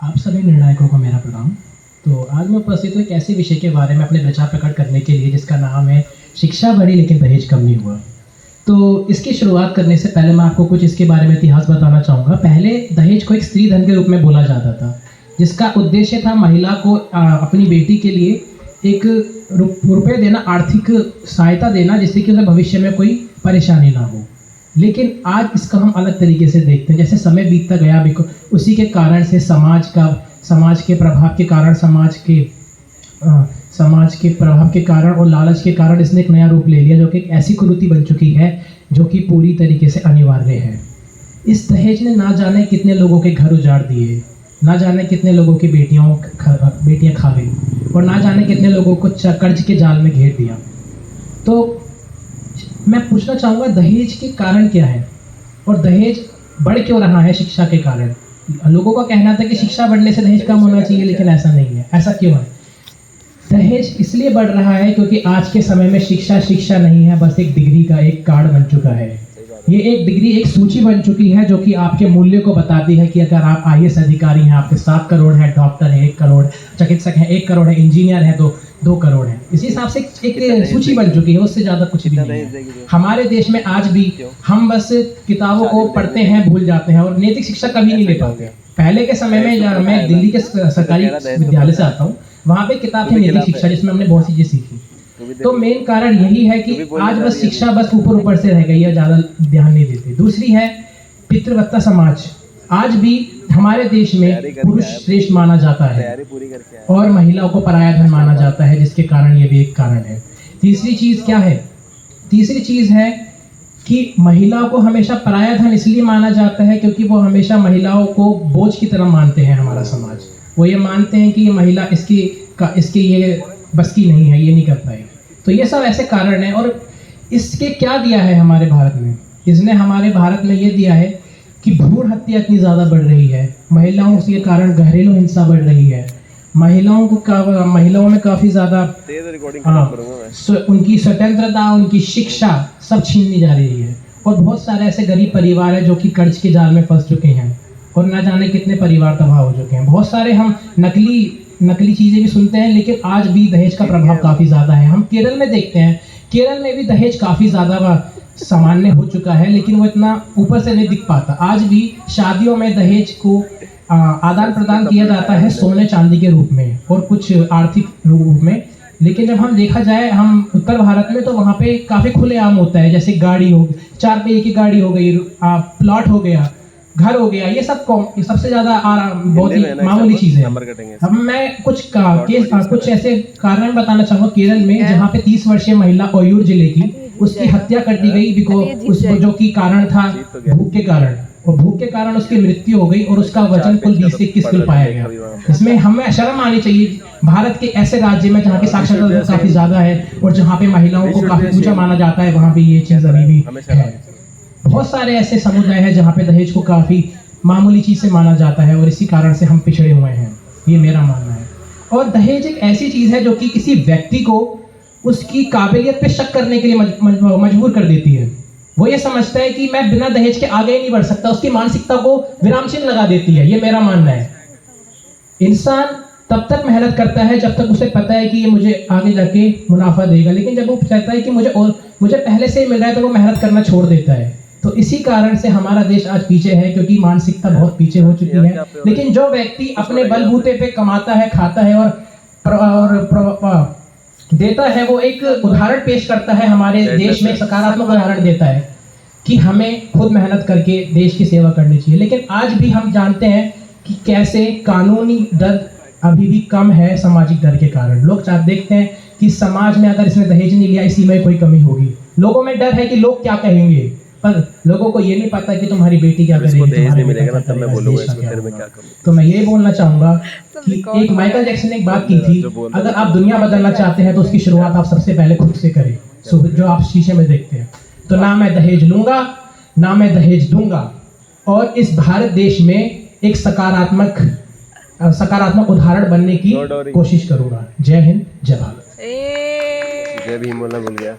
आप सभी निर्णायकों को मेरा प्रणाम। तो आज मैं उपस्थित हूँ एक ऐसे विषय के बारे में अपने विचार प्रकट करने के लिए जिसका नाम है शिक्षा बढ़ी लेकिन दहेज कम नहीं हुआ। तो इसकी शुरुआत करने से पहले मैं आपको कुछ इसके बारे में इतिहास बताना चाहूँगा। पहले दहेज को एक स्त्री धन के रूप में बोला जाता था, जिसका उद्देश्य था महिला को अपनी बेटी के लिए एक रुपये देना, आर्थिक सहायता देना, जिससे कि उसे भविष्य में कोई परेशानी ना हो। लेकिन आज इसका हम अलग तरीके से देखते हैं। जैसे समय बीतता गया उसी के कारण से समाज के प्रभाव के कारण, समाज के प्रभाव के कारण और लालच के कारण इसने एक नया रूप ले लिया, जो कि एक ऐसी कुरीति बन चुकी है जो कि पूरी तरीके से अनिवार्य है। इस दहेज ने ना जाने कितने लोगों के घर उजाड़ दिए, ना जाने कितने लोगों की बेटियां खा गई और ना जाने कितने लोगों को कर्ज के जाल में घेर दिया। तो मैं पूछना चाहूँगा, दहेज के कारण क्या है और दहेज बढ़ क्यों रहा है शिक्षा के कारण। लोगों का कहना था कि शिक्षा बढ़ने से दहेज कम होना चाहिए, लेकिन ऐसा नहीं है। ऐसा क्यों है? दहेज इसलिए बढ़ रहा है क्योंकि आज के समय में शिक्षा नहीं है, बस एक डिग्री का एक कार्ड बन चुका है। ये एक डिग्री एक सूची बन चुकी है जो कि आपके मूल्य को बताती है कि अगर आप IAS अधिकारी हैं, आपके 7 करोड़ है, डॉक्टर है 1 करोड़, चिकित्सक है 1 करोड़ है, इंजीनियर है तो 2 करोड़ है। इसी हिसाब से एक सूची बन चुकी है, उससे ज़्यादा कुछ भी नहीं है। हमारे देश में आज भी हम बस किताबों को पढ़ते हैं, भूल जाते हैं और नैतिक शिक्षा कभी नहीं ले पाते। पहले के समय में मैं दिल्ली के सरकारी विद्यालय से आता हूँ, वहाँ पे किताब थी नैतिक शिक्षा, जिसमें हमने बहुत सी चीज़ सीखी। तो मेन कारण यही है कि आज बस शिक्षा बस ऊपर से रह गई है, ज़्यादा ध्यान नहीं देते। दूसरी है पितृवत्ता समाज। आज भी हमारे देश में पुरुष श्रेष्ठ माना जाता है और महिलाओं को पराया धन माना जाता है, जिसके कारण ये भी एक कारण है। तीसरी चीज़ क्या है? तीसरी चीज़ है कि महिलाओं को हमेशा पराया धन इसलिए माना जाता है क्योंकि वो हमेशा महिलाओं को बोझ की तरह मानते हैं। हमारा समाज वो ये मानते हैं कि ये महिला इसकी ये बस की नहीं है, ये नहीं कर पाएगी। तो ये सब ऐसे कारण हैं। और इसके क्या दिया है हमारे भारत में? इसने हमारे भारत में ये दिया है कि भ्रूण हत्या इतनी ज़्यादा बढ़ रही है, महिलाओं के कारण घरेलू हिंसा बढ़ रही है, महिलाओं में काफ़ी ज़्यादा उनकी स्वतंत्रता, उनकी शिक्षा सब छीननी जा रही है। और बहुत सारे ऐसे गरीब परिवार हैं जो कि कर्ज के जाल में फंस चुके हैं और ना जाने कितने परिवार तबाह हो चुके हैं। बहुत सारे हम नकली चीज़ें भी सुनते हैं, लेकिन आज भी दहेज का प्रभाव काफ़ी ज़्यादा है। हम केरल में देखते हैं, केरल में भी दहेज काफ़ी ज़्यादा सामान्य हो चुका है, लेकिन वो इतना ऊपर से नहीं दिख पाता। आज भी शादियों में दहेज को आदान प्रदान किया जाता है सोने चांदी के रूप में और कुछ आर्थिक रूप में। लेकिन जब हम देखा जाए हम उत्तर भारत में, तो वहाँ पे काफ़ी खुलेआम होता है। जैसे गाड़ी हो, 4 पहिए की गाड़ी हो गई, प्लॉट हो गया, घर हो गया, ये सबसे ज़्यादा बहुत ही मामूली चीज़ है। अब मैं कुछ ऐसे कारण बताना चाहूँगा। केरल में जहाँ पे 30 वर्षीय महिला ओयूर जिले की, उसकी हत्या कर दी गई उसको जो कि कारण था भूख के कारण, और भूख के कारण उसकी मृत्यु हो गई और उसका वजन कुल 20 से 21 किलो पाया गया। इसमें हमें शर्म आनी चाहिए भारत के ऐसे राज्य में जहाँ की साक्षरता काफ़ी ज़्यादा है और जहाँ पे महिलाओं को काफ़ी ऊंचा माना जाता है, वहाँ पे ये चीज़ अभी भी है। बहुत सारे ऐसे समुदाय हैं जहाँ पे दहेज को काफ़ी मामूली चीज़ से माना जाता है और इसी कारण से हम पिछड़े हुए हैं, ये मेरा मानना है। और दहेज एक ऐसी चीज़ है जो कि किसी व्यक्ति को उसकी काबिलियत पे शक करने के लिए मजबूर कर देती है। वो ये समझता है कि मैं बिना दहेज के आगे ही नहीं बढ़ सकता, उसकी मानसिकता को विराम चिन्ह लगा देती है, ये मेरा मानना है। इंसान तब तक मेहनत करता है जब तक उसे पता है कि ये मुझे आगे जाके मुनाफा देगा, लेकिन जब वो चाहता है कि मुझे पहले से ही मिल रहा है तो वो मेहनत करना छोड़ देता है। तो इसी कारण से हमारा देश आज पीछे है, क्योंकि मानसिकता बहुत पीछे हो चुकी है। लेकिन जो व्यक्ति अपने बलबूते पे कमाता है, खाता है और देता है, वो एक उदाहरण पेश करता है। हमारे देश में सकारात्मक उदाहरण देता है कि हमें खुद मेहनत करके देश की सेवा करनी चाहिए। लेकिन आज भी हम जानते हैं कि कैसे कानूनी डर अभी भी कम है सामाजिक डर के कारण। लोग देखते हैं कि समाज में अगर इसने दहेज नहीं लिया, इसी में कोई कमी होगी। लोगों में डर है कि लोग क्या कहेंगे, पर लोगों को ये नहीं पता कि तुम्हारी बेटी क्या करेगी, तो मैं ये बोलना चाहूँगा कि एक माइकल जैक्सन ने एक बात की थी, अगर आप दुनिया बदलना चाहते हैं तो उसकी शुरुआत आप सबसे पहले खुद से करें। जो आप शीशे में देखते हैं। तो ना मैं दहेज लूँगा, ना मैं दहेज दूंगा, और इस भारत देश में एक सकारात्मक उदाहरण बनने की कोशिश करूँगा। जय हिंद, जय भारत। जय भीम बोलना भूल गया।